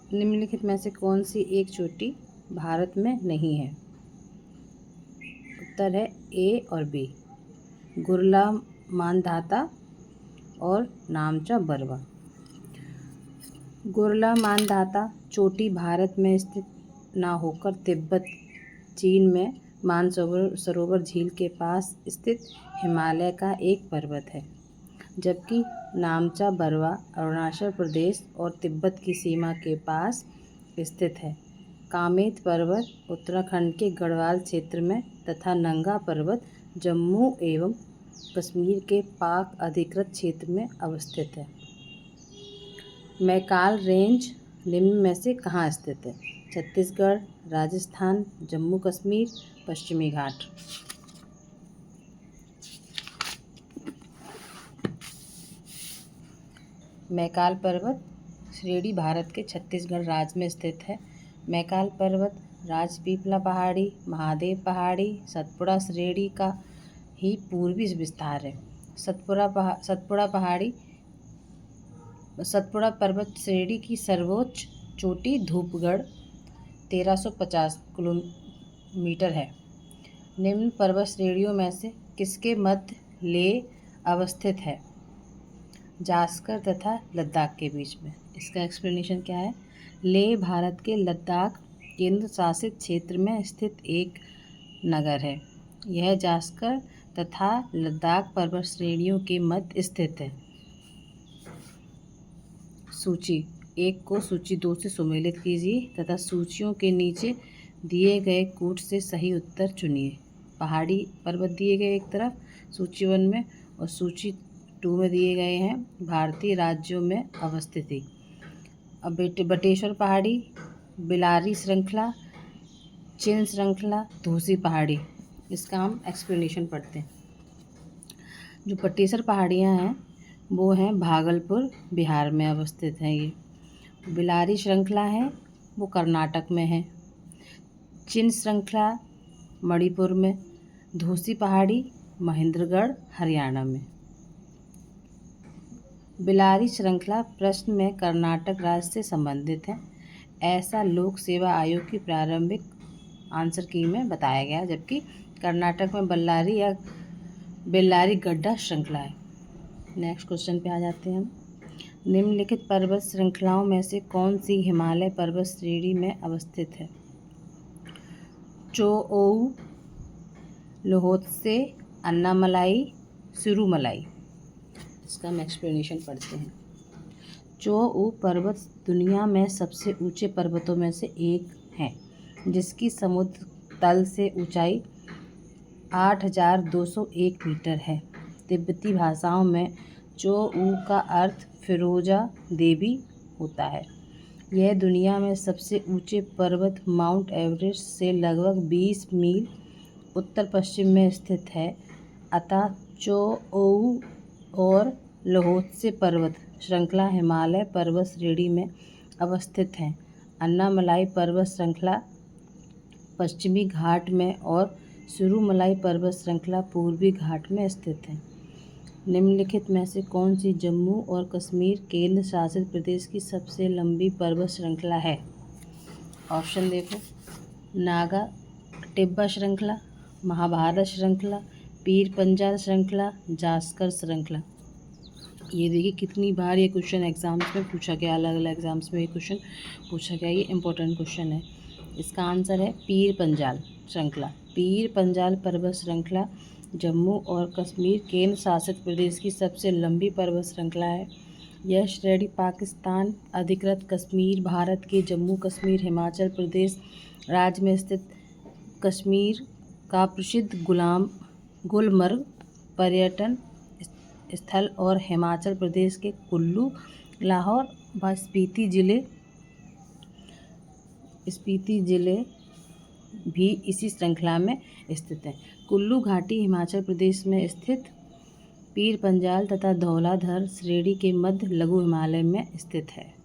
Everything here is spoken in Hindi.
निम्नलिखित में से कौन सी एक चोटी भारत में नहीं है? उत्तर है ए और बी, गुरला मानधाता और नामचा बरवा। गुरला मानधाता चोटी भारत में स्थित ना होकर तिब्बत, चीन में मानसरोवर झील के पास स्थित हिमालय का एक पर्वत है, जबकि नामचा बरवा अरुणाचल प्रदेश और तिब्बत की सीमा के पास स्थित है। कामेत पर्वत उत्तराखंड के गढ़वाल क्षेत्र में तथा नंगा पर्वत जम्मू एवं कश्मीर के पाक अधिकृत क्षेत्र में अवस्थित है। मैकाल रेंज निम्न में से कहाँ स्थित है? छत्तीसगढ़, राजस्थान, जम्मू कश्मीर, पश्चिमी घाट। मैकाल पर्वत श्रेणी भारत के छत्तीसगढ़ राज्य में स्थित है। मैकाल पर्वत राजपीपला पहाड़ी, महादेव पहाड़ी, सतपुड़ा श्रेणी का ही पूर्वी विस्तार है। सतपुड़ा पर्वत श्रेणी की सर्वोच्च चोटी धूपगढ़ 1350 किलोमीटर है। निम्न पर्वत श्रेणियों में से किसके मध्य लेह अवस्थित है? जास्कर तथा लद्दाख के बीच में। इसका एक्सप्लेनेशन क्या है? लेह भारत के लद्दाख केंद्र शासित क्षेत्र में स्थित एक नगर है। यह जास्कर तथा लद्दाख पर्वत श्रेणियों के मध्य स्थित है। सूची 1 को सूची 2 से सुमेलित कीजिए तथा सूचियों के नीचे दिए गए कूट से सही उत्तर चुनिए। पहाड़ी पर्वत दिए गए एक तरफ सूची 1 में और सूची 2 में दिए गए हैं भारतीय राज्यों में अवस्थिति। अब बटेश्वर पहाड़ी, बिलारी श्रृंखला, चिन श्रृंखला, धूसी पहाड़ी। इसका हम एक्सप्लेनेशन पढ़ते हैं। जो बटेश्वर पहाड़ियाँ हैं वो हैं भागलपुर, बिहार में अवस्थित हैं। ये बिलारी श्रृंखला है वो कर्नाटक में है। चिन श्रृंखला मणिपुर में। धूसी पहाड़ी महेंद्रगढ़, हरियाणा में। बिलारी श्रृंखला प्रश्न में कर्नाटक राज्य से संबंधित है, ऐसा लोक सेवा आयोग की प्रारंभिक आंसर की में बताया गया, जबकि कर्नाटक में बल्लारी या बेल्लारी गड्ढा श्रृंखला है। नेक्स्ट क्वेश्चन पे आ जाते हैं हम। निम्नलिखित पर्वत श्रृंखलाओं में से कौन सी हिमालय पर्वत श्रेणी में अवस्थित है? चोओऊ, लोहोत्से, अन्नामलाई, सिरुमलाई। इसका हम एक्सप्लेनेशन पढ़ते हैं। चोओऊ पर्वत दुनिया में सबसे ऊंचे पर्वतों में से एक है, जिसकी समुद्र तल से ऊंचाई 8201 मीटर है। तिब्बती भाषाओं में चोऊ का अर्थ फिरोजा देवी होता है। यह दुनिया में सबसे ऊंचे पर्वत माउंट एवरेस्ट से लगभग 20 मील उत्तर पश्चिम में स्थित है। अतः चोऊ और लोहोत्से पर्वत श्रृंखला हिमालय पर्वत श्रेणी में अवस्थित हैं। अन्नामलाई पर्वत श्रृंखला पश्चिमी घाट में और सिरुमलाई पर्वत श्रृंखला पूर्वी घाट में स्थित है। निम्नलिखित में से कौन सी जम्मू और कश्मीर केंद्र शासित प्रदेश की सबसे लंबी पर्वत श्रृंखला है? ऑप्शन देखो। नागा टिब्बा श्रृंखला, महाभारत श्रृंखला, पीर पंजाल श्रृंखला, जास्कर श्रृंखला। ये देखिए कितनी बार ये क्वेश्चन एग्जाम्स में पूछा गया, अलग अलग एग्जाम्स में ये क्वेश्चन पूछा गया। ये इंपॉर्टेंट क्वेश्चन है। इसका आंसर है पीर पंजाल श्रृंखला। पीर पंजाल पर्वत श्रृंखला जम्मू और कश्मीर केंद्र शासित प्रदेश की सबसे लंबी पर्वत श्रृंखला है। यह श्रेणी पाकिस्तान अधिकृत कश्मीर, भारत के जम्मू कश्मीर, हिमाचल प्रदेश राज्य में स्थित कश्मीर का प्रसिद्ध गुलमर्ग पर्यटन स्थल और हिमाचल प्रदेश के कुल्लू, लाहौर व स्पीति जिले भी इसी श्रृंखला में स्थित है। कुल्लू घाटी हिमाचल प्रदेश में स्थित पीर पंजाल तथा धौलाधर श्रेणी के मध्य लघु हिमालय में स्थित है।